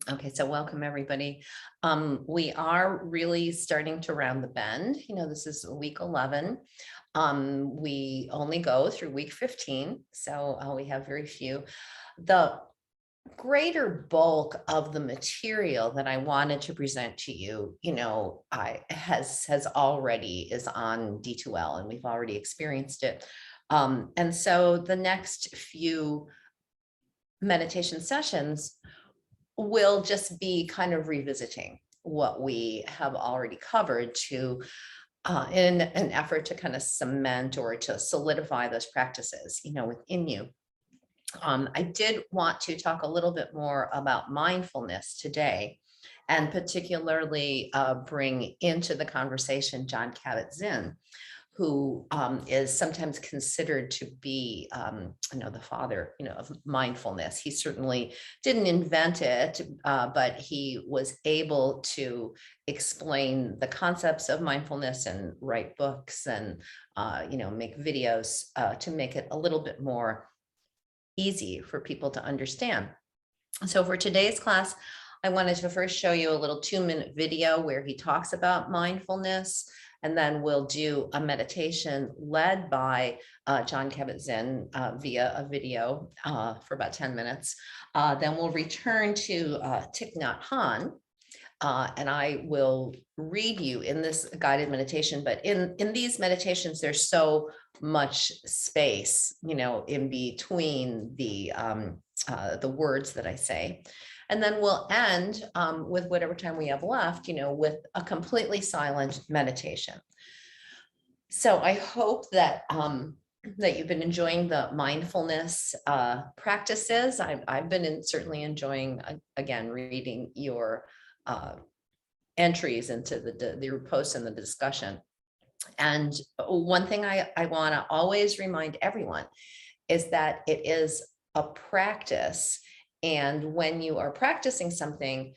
Okay, so welcome everybody. We are really starting to round the bend. This is week 11. We only go through week 15, so we have very few. The greater bulk of the material that I wanted to present to you, has already is on D2L, and we've already experienced it. And so the next few meditation sessions will just be kind of revisiting what we have already covered to in an effort to kind of cement or to solidify those practices, within you. I did want to talk a little bit more about mindfulness today, and particularly bring into the conversation John Kabat-Zinn, who is sometimes considered to be, the father, of mindfulness. He certainly didn't invent it, but he was able to explain the concepts of mindfulness and write books and, make videos to make it a little bit more easy for people to understand. So for today's class, I wanted to first show you a little 2-minute video where he talks about mindfulness, and then we'll do a meditation led by John Kabat-Zinn via a video for about 10 minutes. Then we'll return to Thich Nhat Hanh, and I will read you in this guided meditation. But in these meditations, there's so much space, in between the words that I say. And then we'll end with whatever time we have left, with a completely silent meditation. So I hope that that you've been enjoying the mindfulness practices. I've been certainly enjoying, again, reading your entries into the posts and the discussion. And one thing I want to always remind everyone is that it is a practice. And when you are practicing something,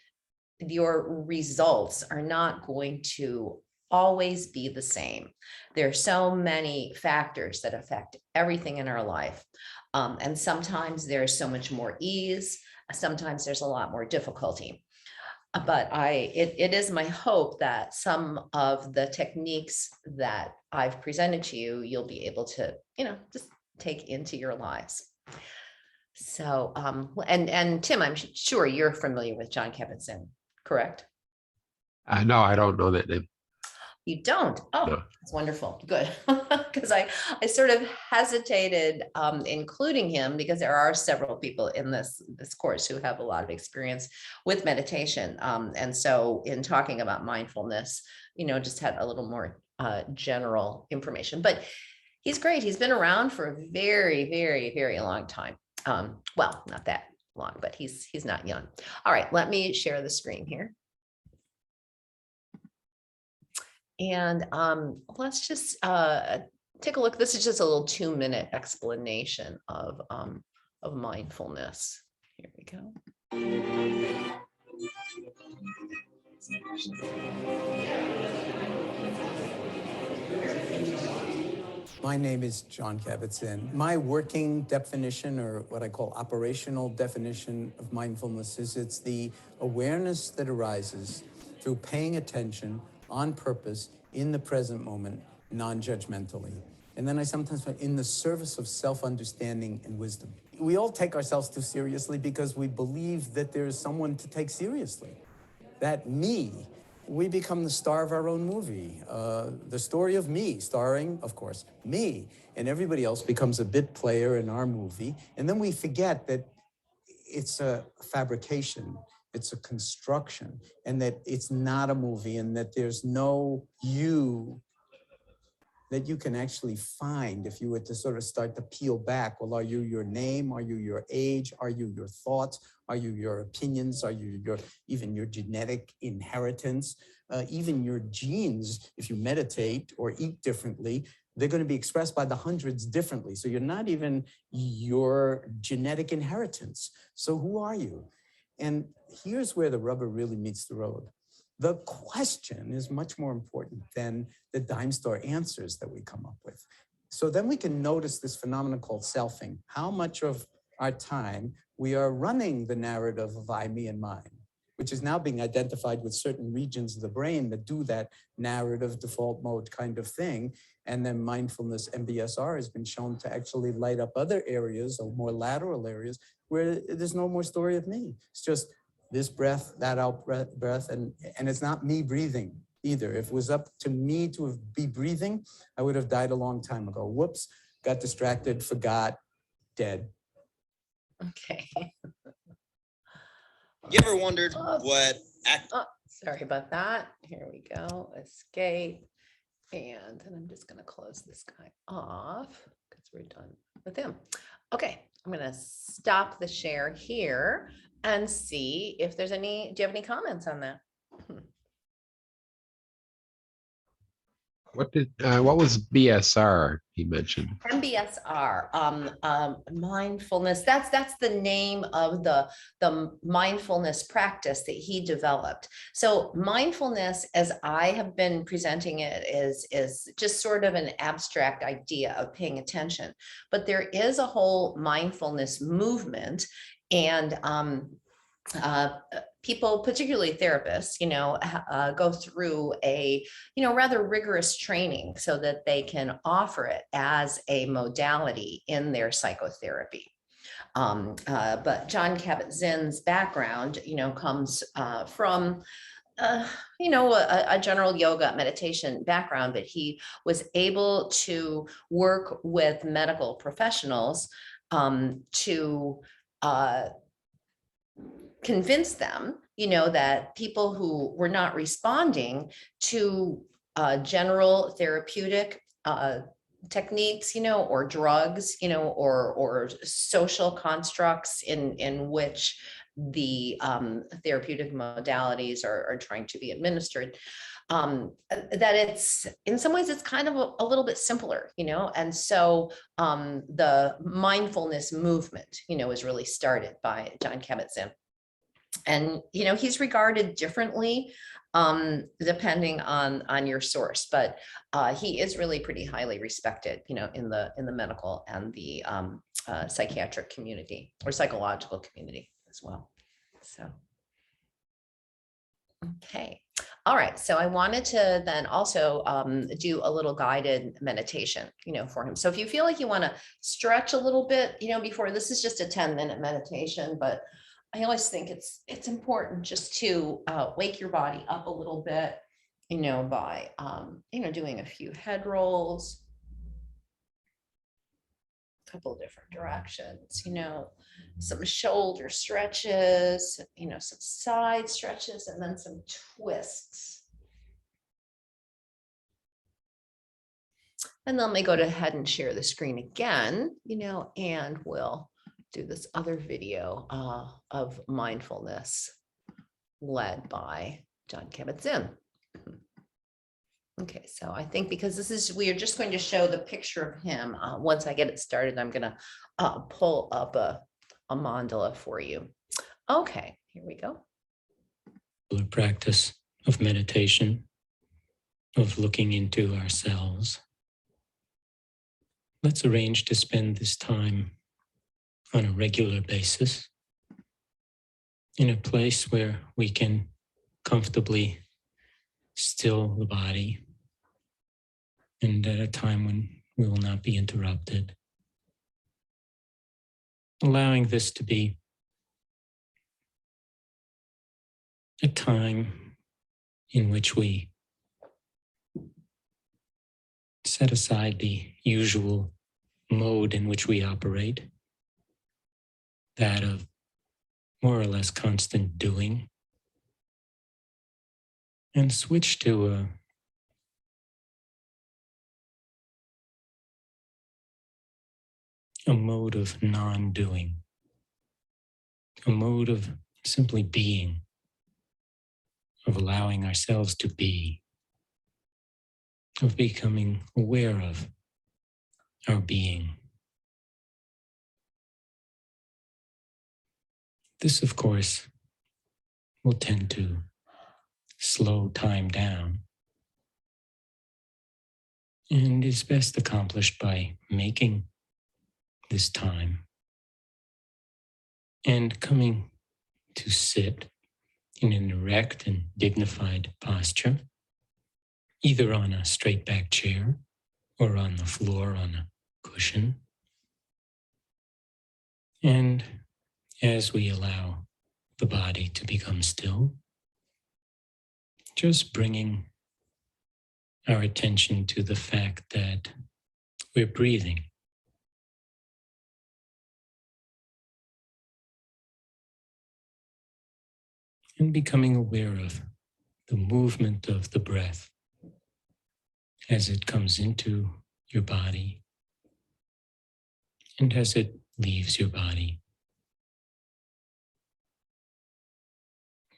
your results are not going to always be the same. There are so many factors that affect everything in our life. And sometimes there's so much more ease. Sometimes there's a lot more difficulty. But it is my hope that some of the techniques that I've presented to you, you'll be able to, just take into your lives. So, and Tim, I'm sure you're familiar with John Kabat-Zinn, correct? No, I don't know that name. You don't? Oh, No. that's wonderful. Good. Because I sort of hesitated including him, because there are several people in this course who have a lot of experience with meditation. And so in talking about mindfulness, just had a little more general information. But he's great. He's been around for a very, very, very long time. Well, not that long, but he's not young. All right, let me share the screen here. And let's just take a look. This is just a little 2-minute explanation of mindfulness. Here we go. My name is John Kabat-Zinn. My working definition, or what I call operational definition of mindfulness, is it's the awareness that arises through paying attention on purpose in the present moment, non-judgmentally. And then I sometimes find in the service of self-understanding and wisdom. We all take ourselves too seriously because we believe that there is someone to take seriously. That me, we become the star of our own movie. The story of me, starring, of course, me. And everybody else becomes a bit player in our movie. And then we forget that it's a fabrication, it's a construction, and that it's not a movie, and that there's no you that you can actually find if you were to sort of start to peel back. Well, are you your name? Are you your age? Are you your thoughts? Are you your opinions? Are you even your genetic inheritance? Even your genes, if you meditate or eat differently, they're going to be expressed by the hundreds differently. So you're not even your genetic inheritance. So who are you? And here's where the rubber really meets the road. The question is much more important than the dime store answers that we come up with. So then we can notice this phenomenon called selfing. How much of our time we are running the narrative of I, me, and mine. which is now being identified with certain regions of the brain that do that narrative default mode kind of thing. And then mindfulness MBSR has been shown to actually light up other areas or more lateral areas where there's no more story of me. It's just this breath, that out breath, and it's not me breathing either. If it was up to me to be breathing, I would have died a long time ago. Whoops, got distracted, forgot, dead. Okay. You ever wondered what Sorry about that. Here we go. Escape. And then I'm just going to close this guy off because we're done with him. Okay, I'm going to stop the share here and see if there's any, do you have any comments on that? What was BSR he mentioned? MBSR, mindfulness. That's the name of the mindfulness practice that he developed. So mindfulness, as I have been presenting it, is just sort of an abstract idea of paying attention. But there is a whole mindfulness movement, and people, particularly therapists, go through a, rather rigorous training so that they can offer it as a modality in their psychotherapy. But John Kabat-Zinn's background, comes from a general yoga meditation background, but he was able to work with medical professionals to convince them, that people who were not responding to general therapeutic techniques, or drugs, or social constructs in which the therapeutic modalities are trying to be administered, that it's, in some ways, it's kind of a little bit simpler, and so the mindfulness movement, was really started by John Kabat-Zinn. And, he's regarded differently depending on your source, but he is really pretty highly respected, in the medical and the psychiatric community or psychological community as well. So, okay. All right. So I wanted to then also do a little guided meditation, for him. So if you feel like you want to stretch a little bit, before, this is just a 10-minute meditation, but I always think it's important just to wake your body up a little bit, by, doing a few head rolls, a couple of different directions, some shoulder stretches, some side stretches, and then some twists. And then let me go ahead and share the screen again, and we'll do this other video of mindfulness led by John Kabat-Zinn. Okay, so I think because we are just going to show the picture of him. Once I get it started, I'm going to pull up a mandala for you. Okay, here we go. The practice of meditation, of looking into ourselves. Let's arrange to spend this time on a regular basis in a place where we can comfortably still the body, and at a time when we will not be interrupted. Allowing this to be a time in which we set aside the usual mode in which we operate, that of more or less constant doing, and switch to a mode of non-doing, a mode of simply being, of allowing ourselves to be, of becoming aware of our being. This, of course, will tend to slow time down and is best accomplished by making this time and coming to sit in an erect and dignified posture, either on a straight back chair or on the floor on a cushion. And as we allow the body to become still, just bringing our attention to the fact that we're breathing. And becoming aware of the movement of the breath as it comes into your body and as it leaves your body.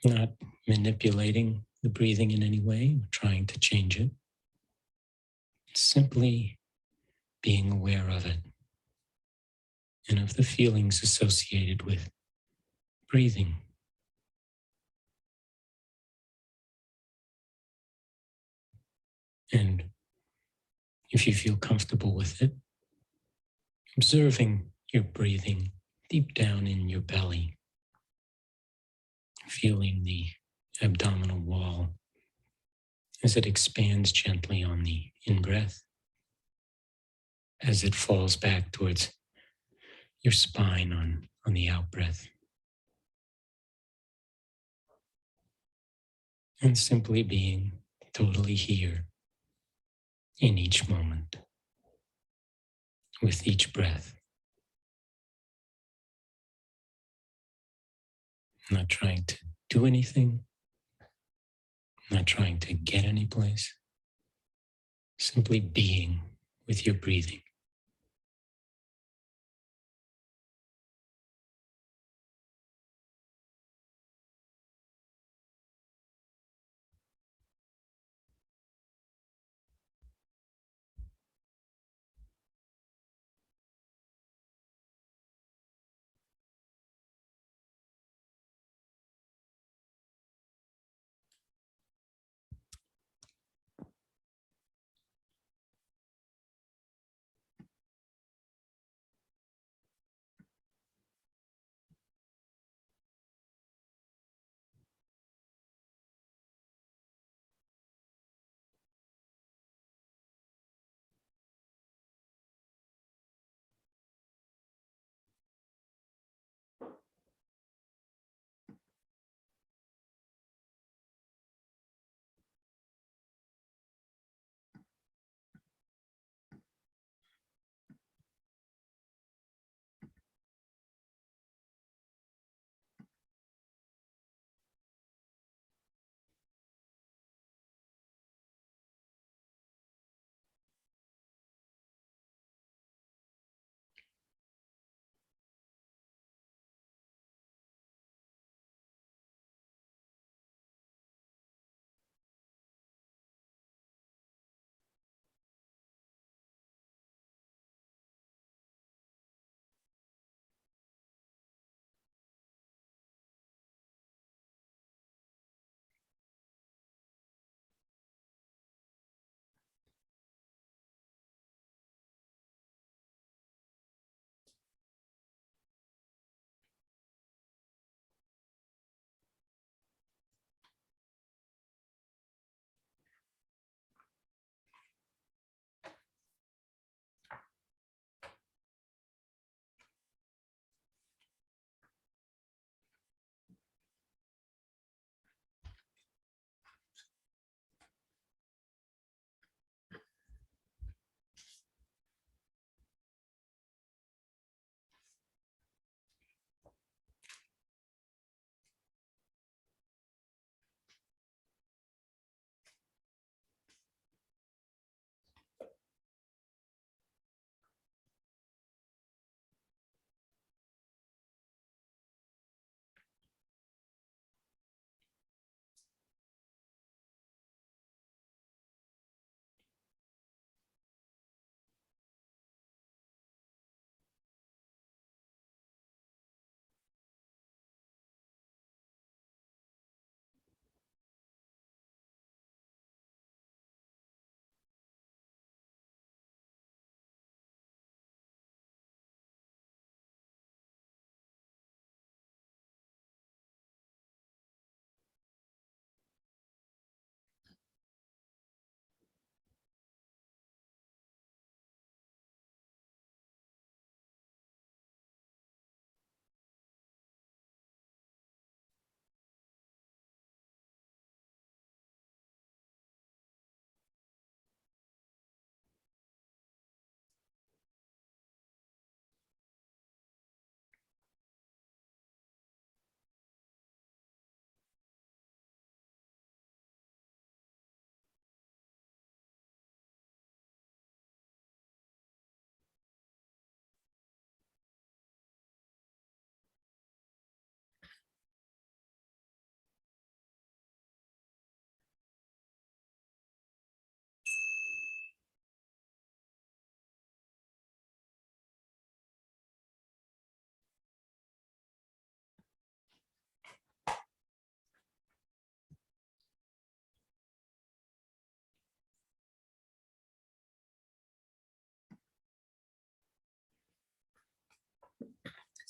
Not manipulating the breathing in any way, trying to change it. Simply being aware of it and of the feelings associated with breathing. And if you feel comfortable with it, observing your breathing deep down in your belly, feeling the abdominal wall as it expands gently on the in-breath, as it falls back towards your spine on the out-breath. And simply being totally here in each moment, with each breath. Not trying to do anything, not trying to get any place, simply being with your breathing.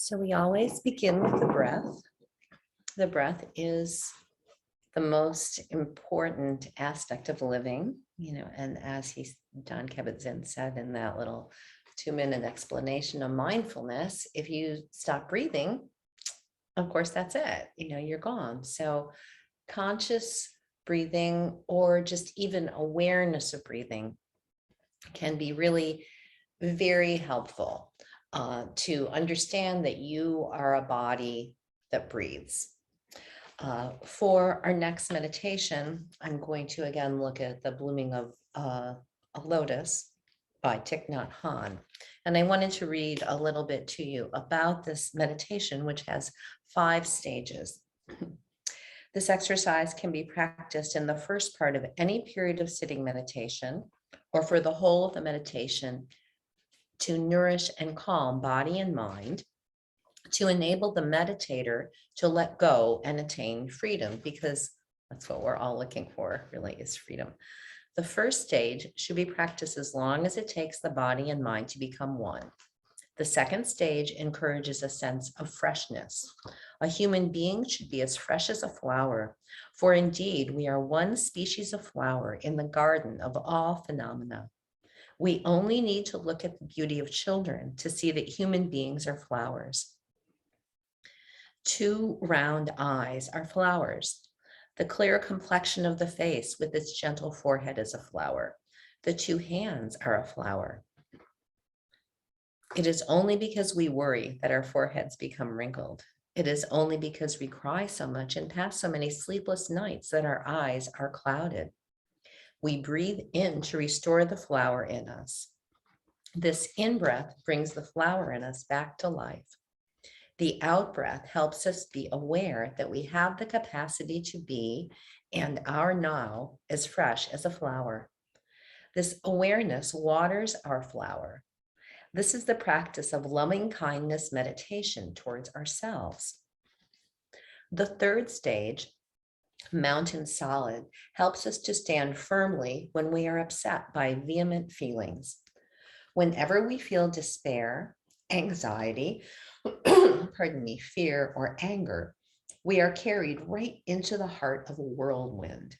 So we always begin with the breath. The breath is the most important aspect of living, and as John Kabat-Zinn said in that little 2-minute explanation of mindfulness, if you stop breathing, of course, that's it, you're gone. So conscious breathing, or just even awareness of breathing, can be really very helpful to understand that you are a body that breathes. For our next meditation, I'm going to again look at the blooming of a lotus by Thich Nhat Hanh. And I wanted to read a little bit to you about this meditation, which has 5 stages. This exercise can be practiced in the first part of any period of sitting meditation, or for the whole of the meditation, to nourish and calm body and mind, to enable the meditator to let go and attain freedom, because that's what we're all looking for, really, is freedom. The first stage should be practiced as long as it takes the body and mind to become one. The second stage encourages a sense of freshness. A human being should be as fresh as a flower, for indeed we are one species of flower in the garden of all phenomena. We only need to look at the beauty of children to see that human beings are flowers. 2 round eyes are flowers. The clear complexion of the face with its gentle forehead is a flower. The 2 hands are a flower. It is only because we worry that our foreheads become wrinkled. It is only because we cry so much and pass so many sleepless nights that our eyes are clouded. We breathe in to restore the flower in us. This in-breath brings the flower in us back to life. The out-breath helps us be aware that we have the capacity to be, and are now, as fresh as a flower. This awareness waters our flower. This is the practice of loving kindness meditation towards ourselves. The third stage, mountain solid, helps us to stand firmly when we are upset by vehement feelings. Whenever we feel despair, anxiety, fear or anger, we are carried right into the heart of a whirlwind.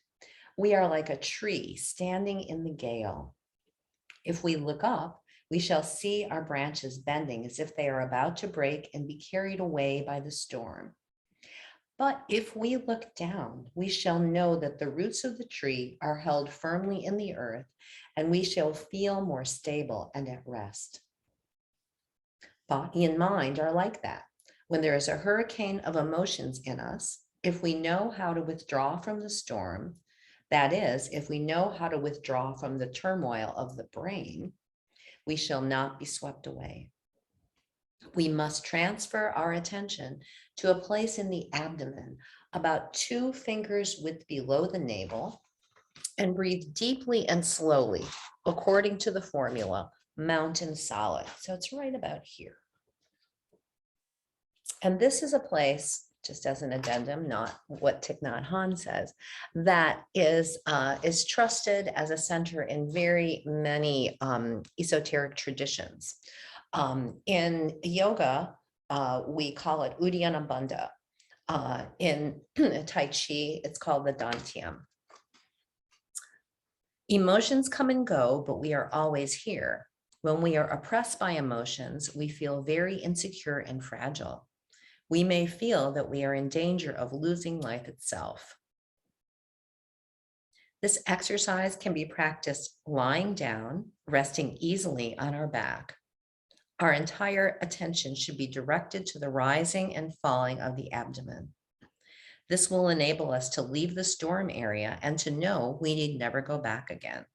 We are like a tree standing in the gale. If we look up, we shall see our branches bending as if they are about to break and be carried away by the storm. But if we look down, we shall know that the roots of the tree are held firmly in the earth, and we shall feel more stable and at rest. Body and mind are like that. When there is a hurricane of emotions in us, if we know how to withdraw from the storm, that is, if we know how to withdraw from the turmoil of the brain, we shall not be swept away. We must transfer our attention to a place in the abdomen, about 2 fingers width below the navel, and breathe deeply and slowly, according to the formula, mountain solid. So it's right about here. And this is a place, just as an addendum, not what Thich Nhat Hanh says, that is trusted as a center in very many esoteric traditions. In yoga, we call it Uddiyana Bandha. In Tai Chi, it's called the Dantian. Emotions come and go, but we are always here. When we are oppressed by emotions, we feel very insecure and fragile. We may feel that we are in danger of losing life itself. This exercise can be practiced lying down, resting easily on our back. Our entire attention should be directed to the rising and falling of the abdomen. This will enable us to leave the storm area and to know we need never go back again.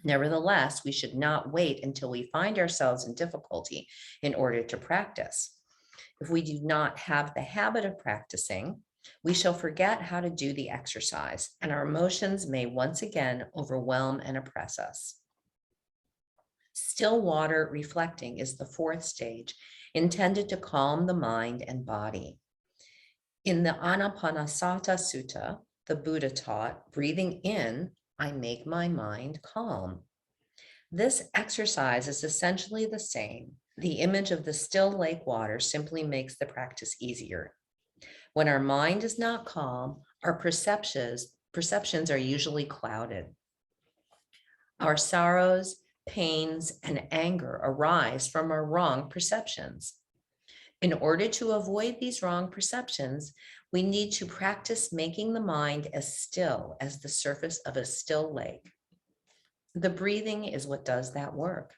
Nevertheless, we should not wait until we find ourselves in difficulty in order to practice. If we do not have the habit of practicing, we shall forget how to do the exercise, and our emotions may once again overwhelm and oppress us. Still water reflecting is the 4th stage, intended to calm the mind and body. In the Anapanasati Sutta, the Buddha taught, breathing in, I make my mind calm. This exercise is essentially the same, The image of the still lake water simply makes the practice easier. When our mind is not calm, our perceptions are usually clouded. Our sorrows, pains, and anger arise from our wrong perceptions. In order to avoid these wrong perceptions, we need to practice making the mind as still as the surface of a still lake. The breathing is what does that work.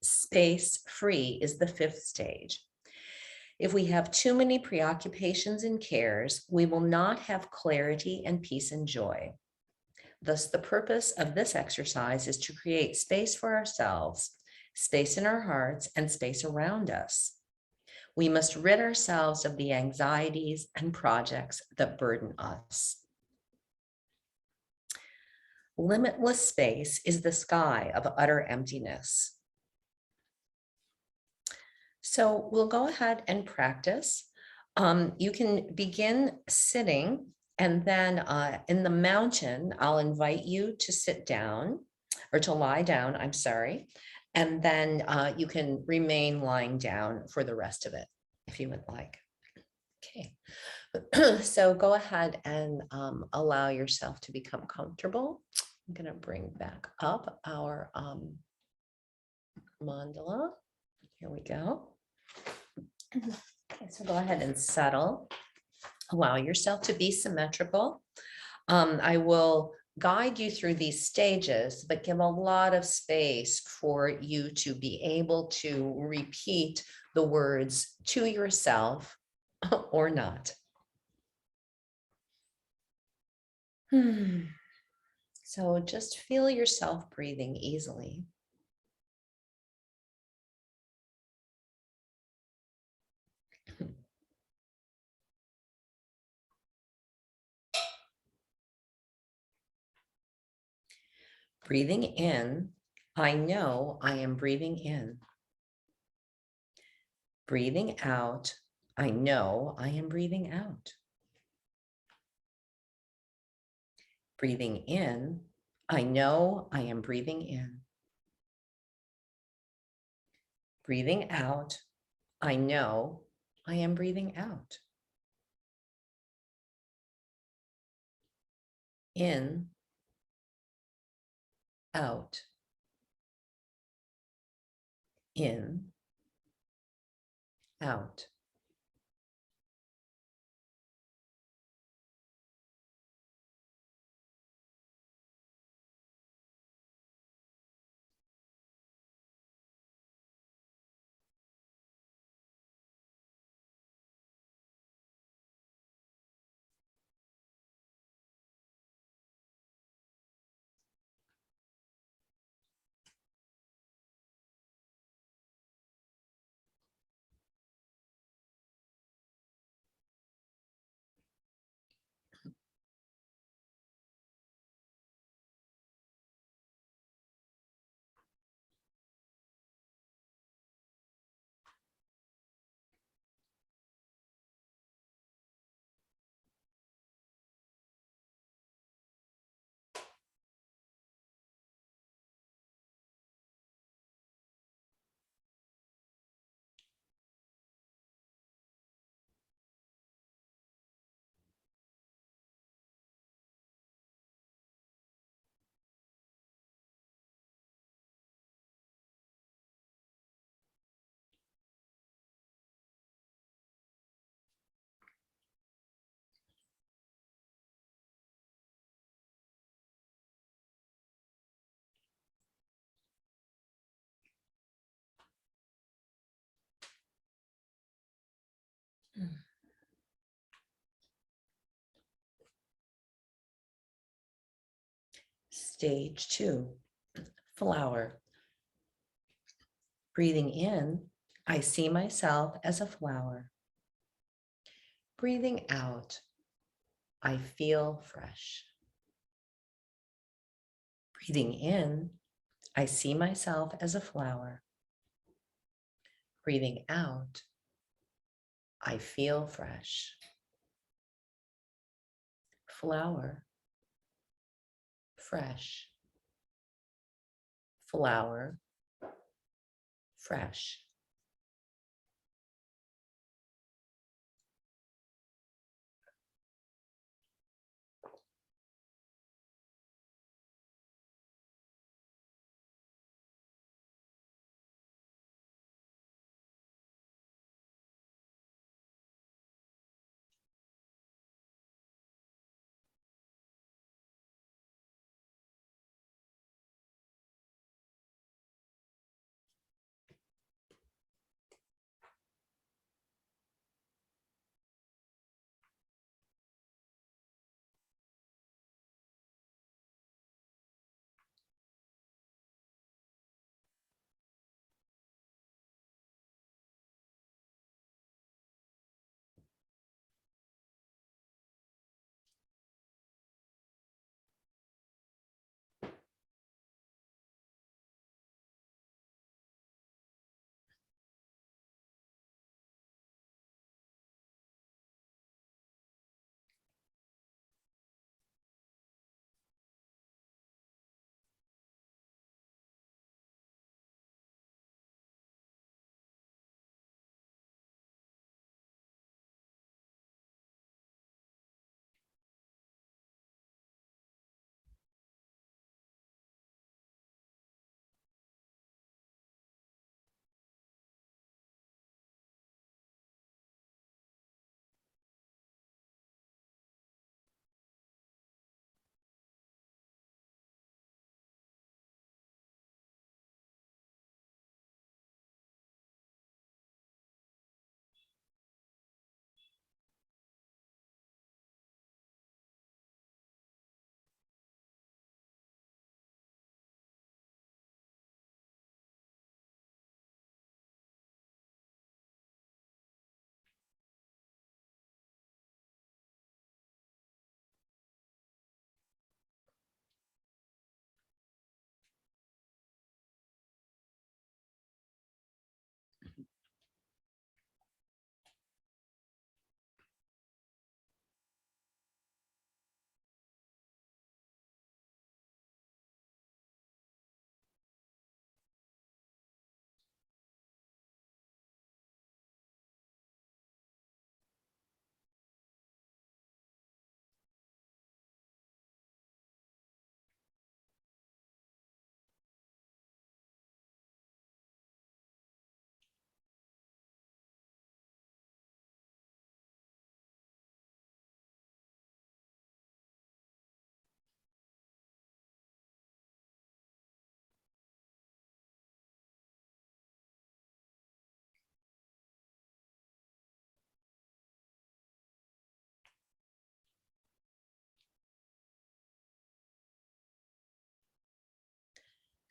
Space free is the fifth stage. If we have too many preoccupations and cares, we will not have clarity and peace and joy. Thus, the purpose of this exercise is to create space for ourselves, space in our hearts, and space around us. We must rid ourselves of the anxieties and projects that burden us. Limitless space is the sky of utter emptiness. So we'll go ahead and practice. You can begin sitting, and then in the mountain, I'll invite you to sit down or to lie down, I'm sorry. And then you can remain lying down for the rest of it, if you would like. Okay, so go ahead and allow yourself to become comfortable. I'm gonna bring back up our mandala. Here we go. Okay, so go ahead and settle. Allow yourself to be symmetrical. I will guide you through these stages, but give a lot of space for you to be able to repeat the words to yourself or not. So just feel yourself breathing easily. Breathing in, I know I am breathing in. Breathing out, I know I am breathing out. Breathing in, I know I am breathing in. Breathing out, I know I am breathing out. In, out. In, out. Stage 2, flower. Breathing in, I see myself as a flower. Breathing out, I feel fresh. Breathing in, I see myself as a flower. Breathing out, I feel fresh. Flower, fresh. Flower, fresh.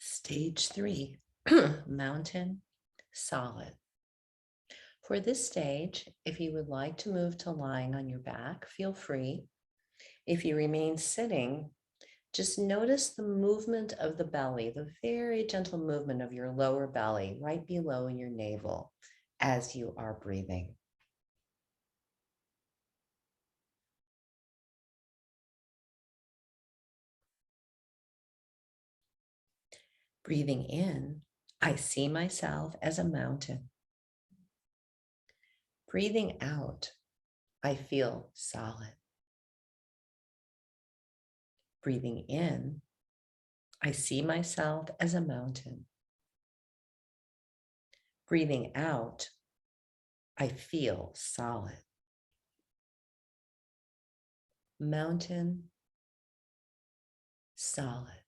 Stage 3, mountain, solid. For this stage, if you would like to move to lying on your back, feel free. If you remain sitting, just notice the movement of the belly, the very gentle movement of your lower belly right below your navel as you are breathing. Breathing in, I see myself as a mountain. Breathing out, I feel solid. Breathing in, I see myself as a mountain. Breathing out, I feel solid. Mountain, solid.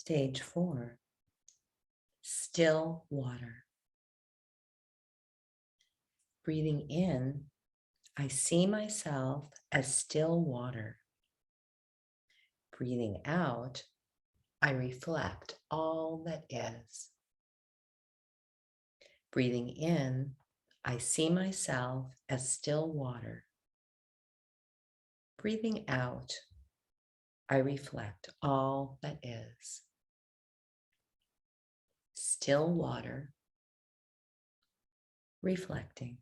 Stage 4, still water. Breathing in, I see myself as still water. Breathing out, I reflect all that is. Breathing in, I see myself as still water. Breathing out, I reflect all that is. Still water, reflecting.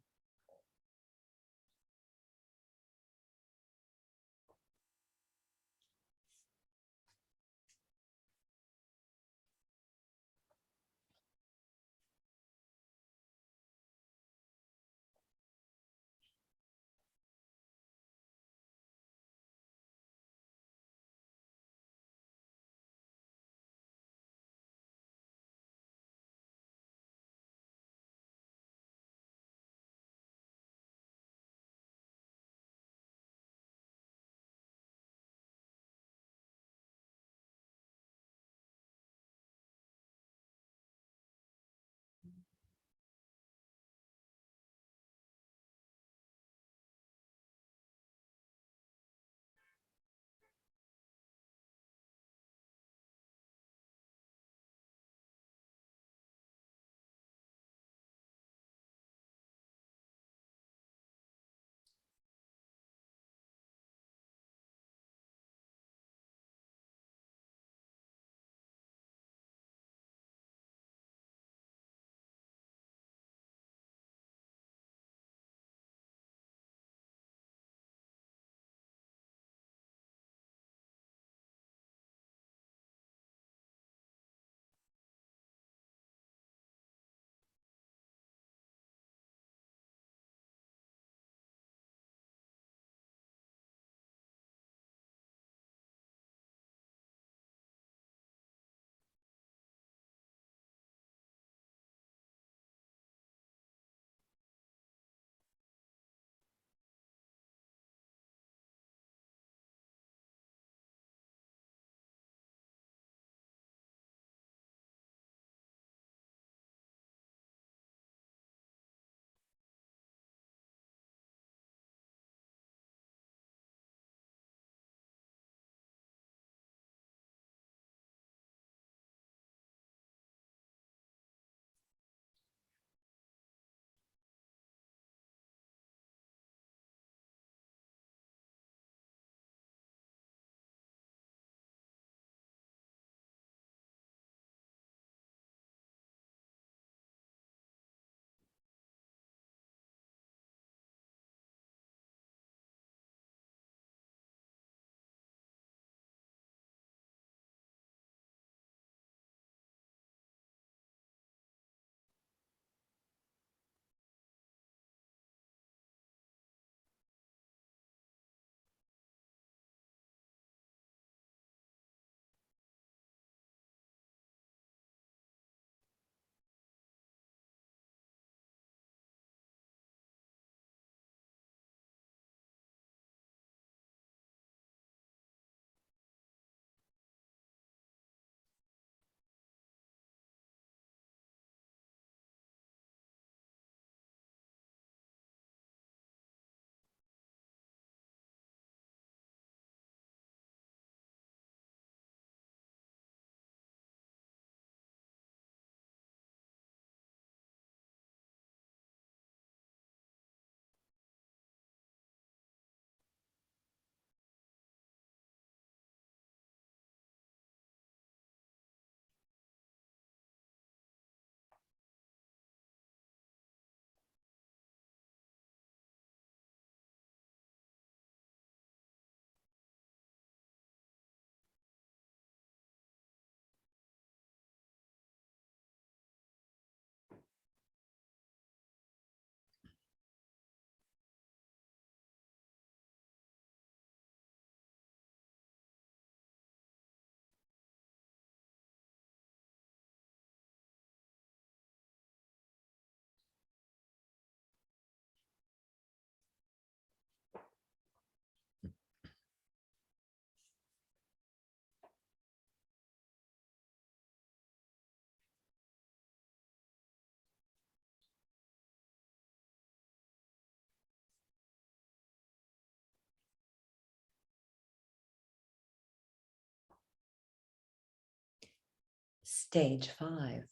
Stage 5,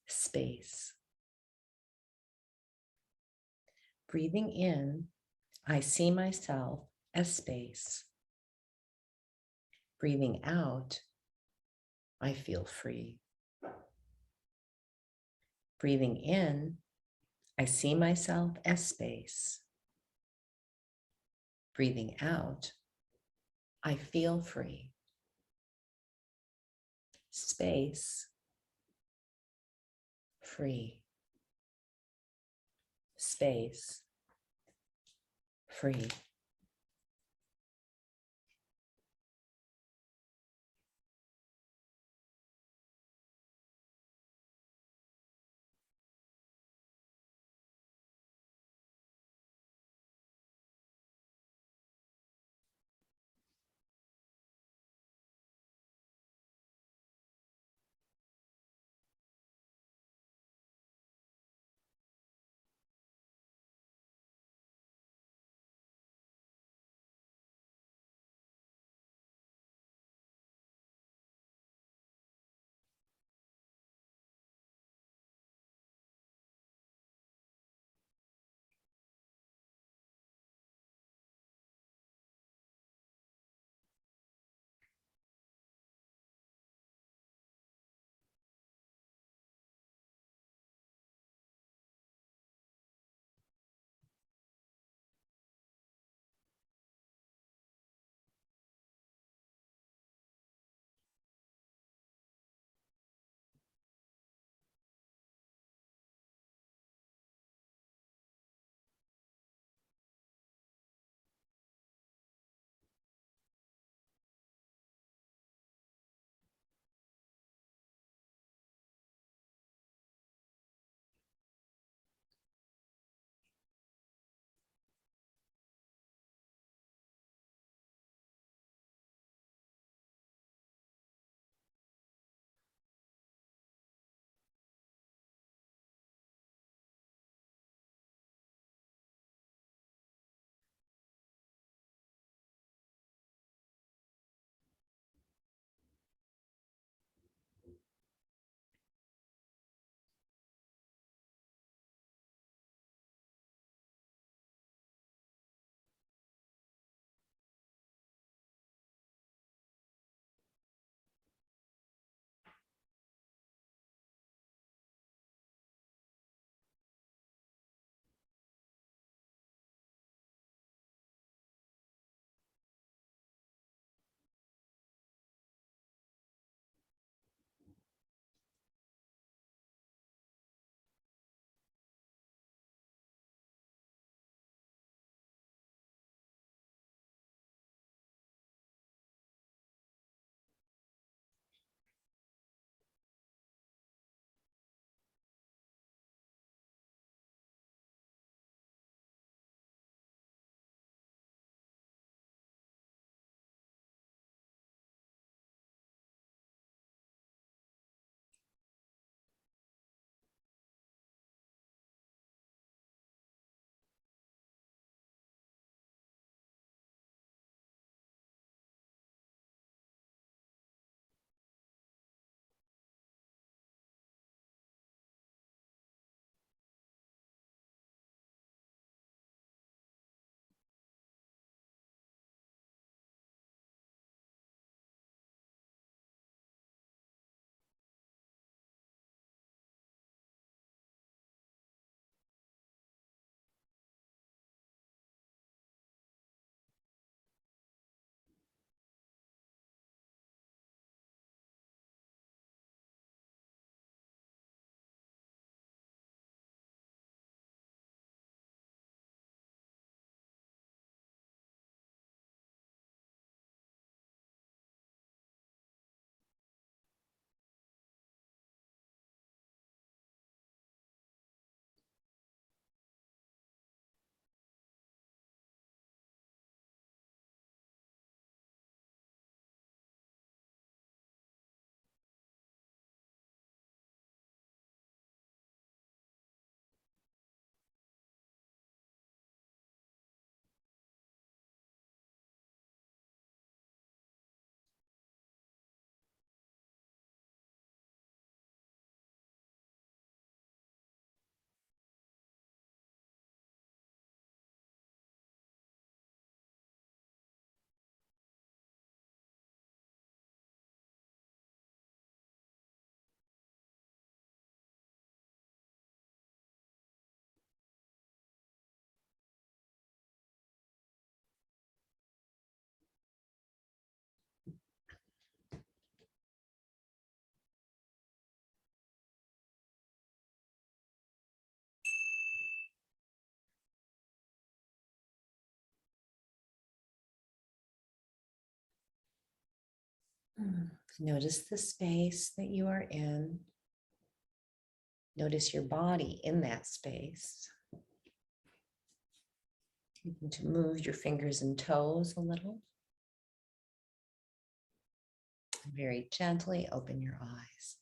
space. Breathing in, I see myself as space. Breathing out, I feel free. Breathing in, I see myself as space. Breathing out, I feel free. Space, free. Space, free. Notice the space that you are in. Notice your body in that space. You need to move your fingers and toes a little. And very gently open your eyes.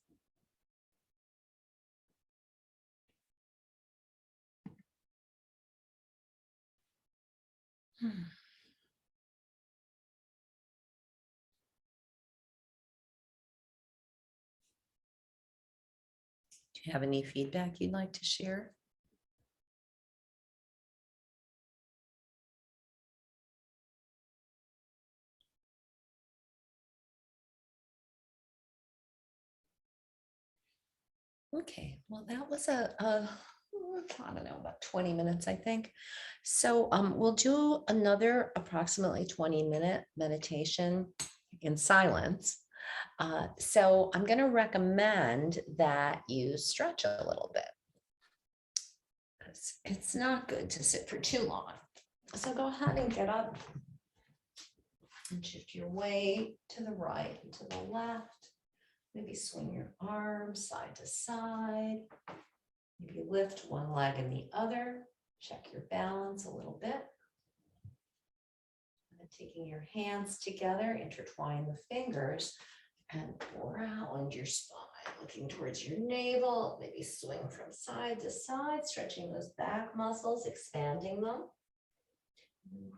Do you have any feedback you'd like to share? Okay, well, that was I don't know, about 20 minutes, I think. So we'll do another approximately 20-minute meditation in silence. So I'm going to recommend that you stretch a little bit. It's not good to sit for too long. So go ahead and get up and shift your weight to the right and to the left. Maybe swing your arms side to side. Maybe lift one leg and the other. Check your balance a little bit. And then taking your hands together, intertwine the fingers and round your spine, looking towards your navel. Maybe swing from side to side, stretching those back muscles, expanding them.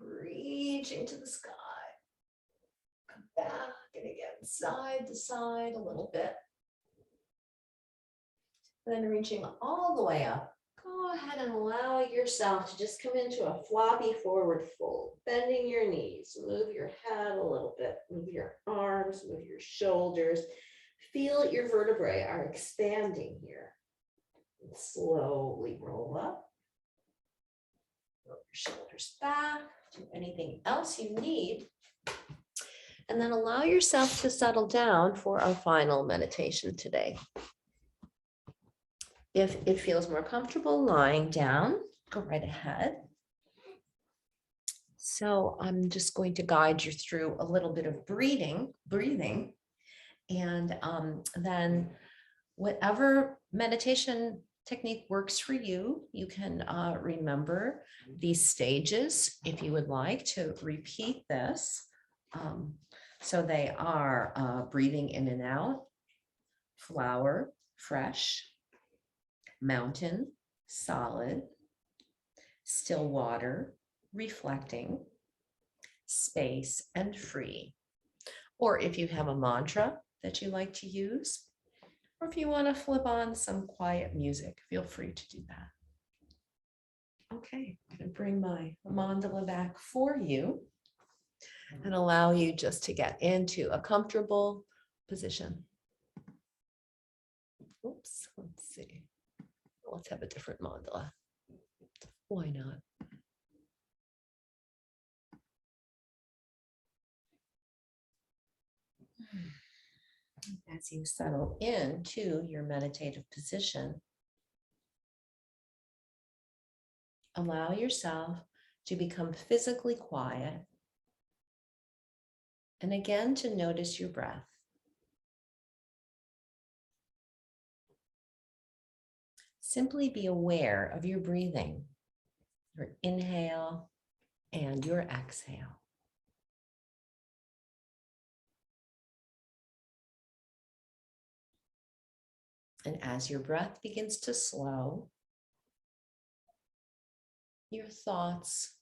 Reaching to the sky. Come back and again, side to side a little bit. Then reaching all the way up. Go ahead and allow yourself to just come into a floppy forward fold, bending your knees, move your head a little bit, move your arms, move your shoulders. Feel your vertebrae are expanding here. And slowly roll up. Roll your shoulders back. Do anything else you need. And then allow yourself to settle down for our final meditation today. If it feels more comfortable lying down, go right ahead. So I'm just going to guide you through a little bit of breathing, and then whatever meditation technique works for you, you can remember these stages if you would like to repeat this. So they are breathing in and out, flower, fresh, mountain, solid, still water, reflecting, space, and free. Or if you have a mantra that you like to use, or if you want to flip on some quiet music, feel free to do that. Okay, I'm going to bring my mandala back for you and allow you just to get into a comfortable position. Oops, let's see. Let's have a different mandala. Why not? As you settle into your meditative position, allow yourself to become physically quiet and again to notice your breath. Simply be aware of your breathing, your inhale and your exhale. And as your breath begins to slow, your thoughts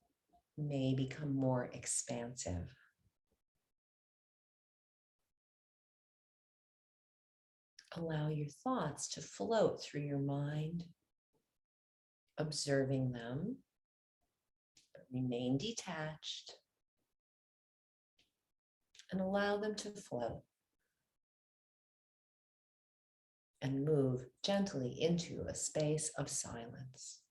may become more expansive. Allow your thoughts to float through your mind, observing them, but remain detached and allow them to float and move gently into a space of silence.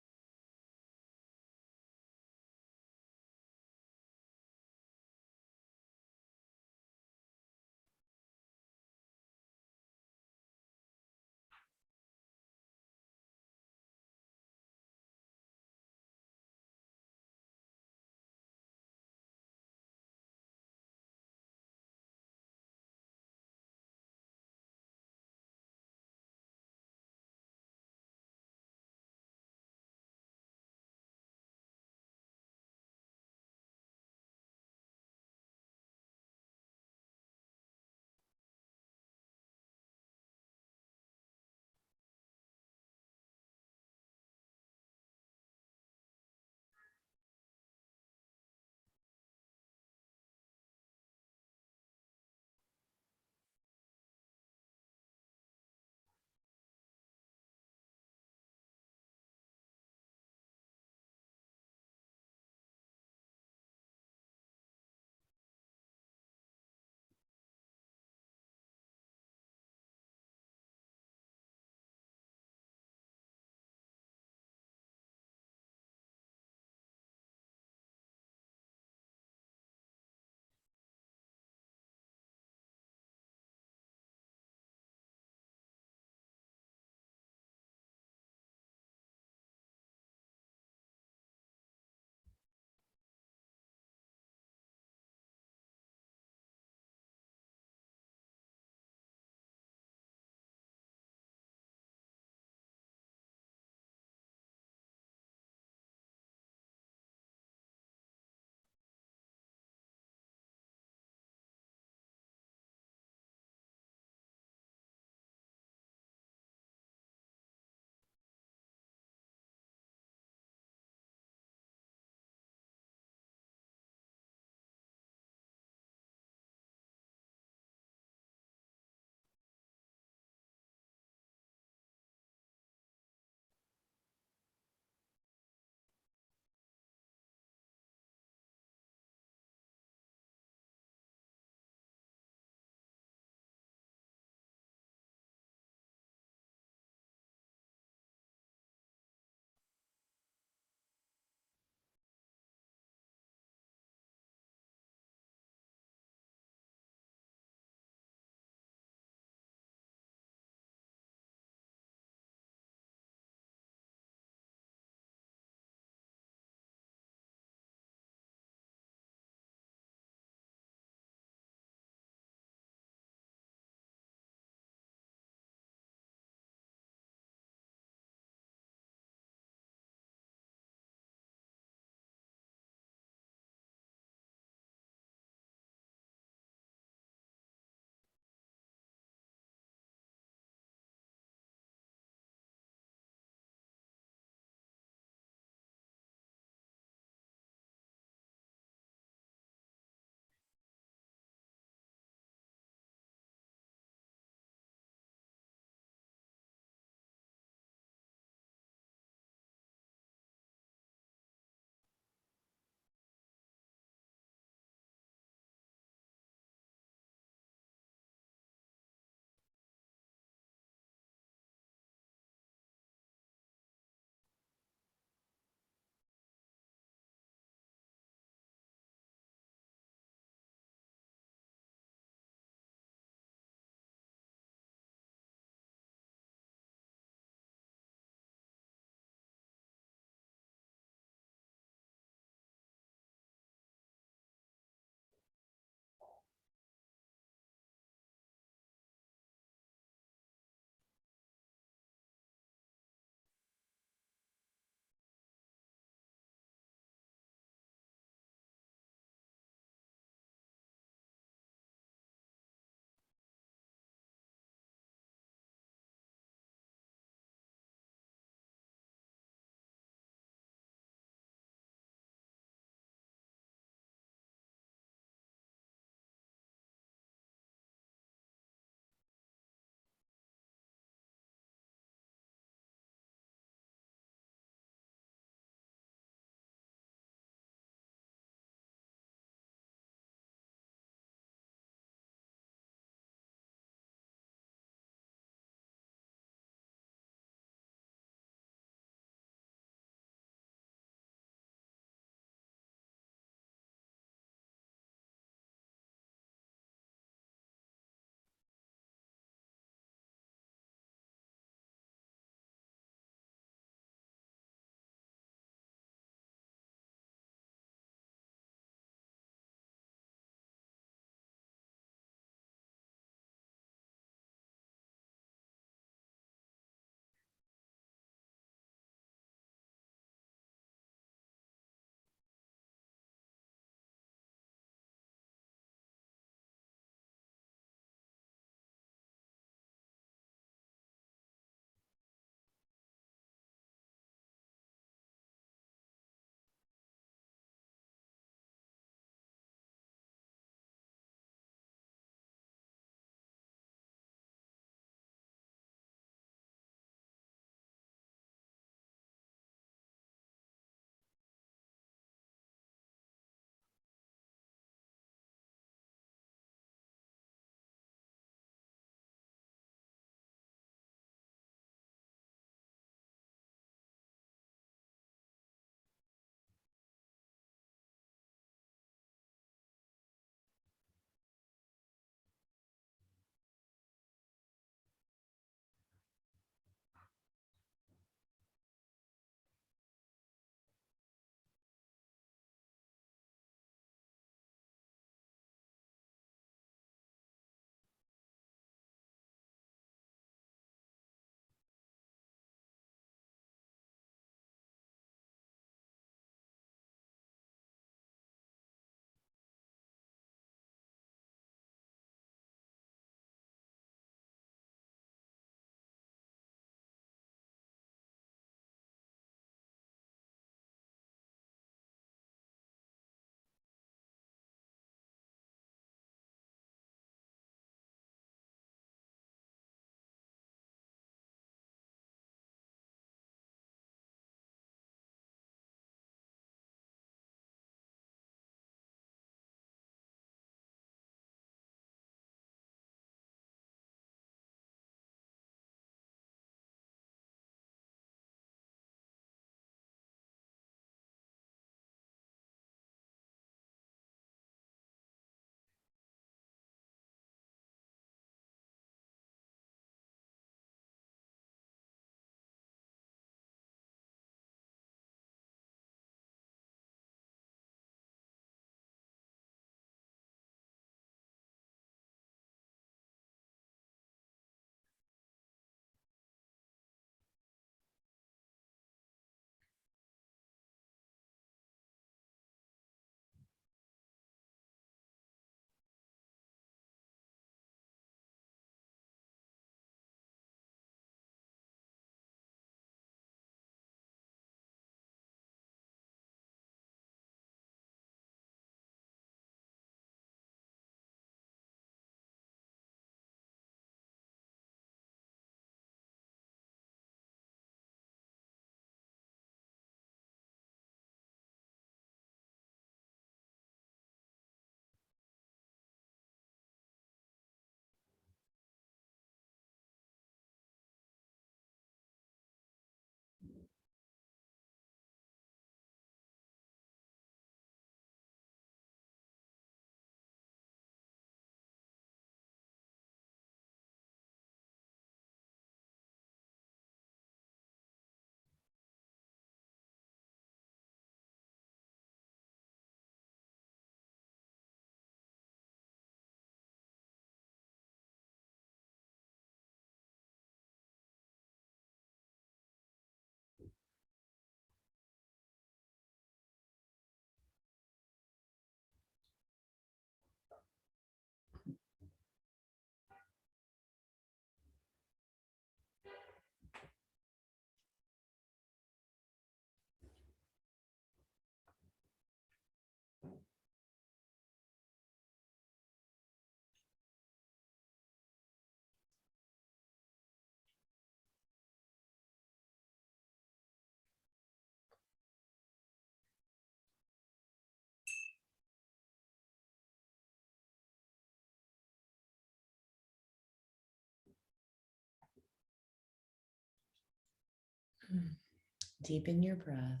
Deepen your breath.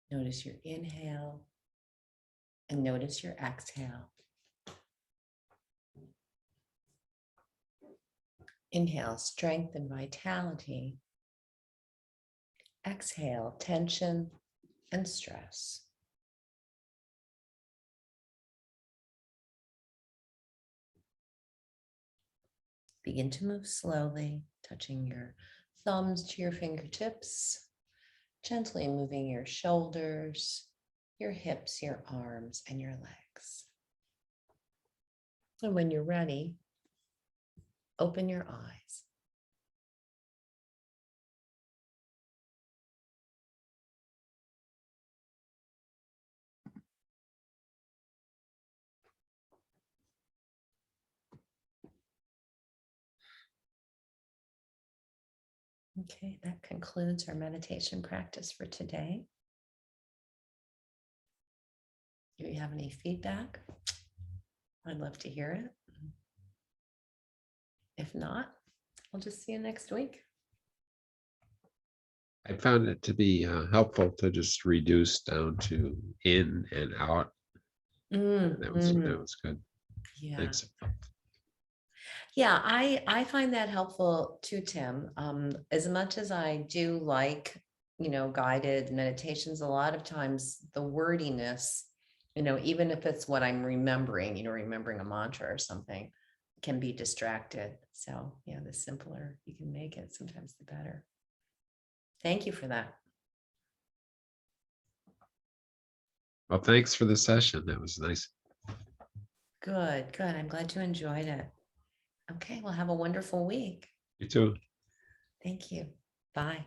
Notice your inhale and notice your exhale. Inhale, strength and vitality. Exhale, tension and stress. Begin to move slowly, touching your thumbs to your fingertips, gently moving your shoulders, your hips, your arms, and your legs. And when you're ready, open your eyes. Okay, that concludes our meditation practice for today. If you have any feedback, I'd love to hear it. If not, I'll just see you next week. I found it to be helpful to just reduce down to in and out. That was good. Yeah. Thanks. Yeah, I find that helpful too, Tim. As much as I do like, guided meditations, a lot of times the wordiness, even if it's what I'm remembering, remembering a mantra or something, can be distracted. So yeah, the simpler you can make it, sometimes the better. Thank you for that. Well, thanks for the session. That was nice. Good, good. I'm glad you enjoyed it. Okay, well, have a wonderful week. You too. Thank you. Bye.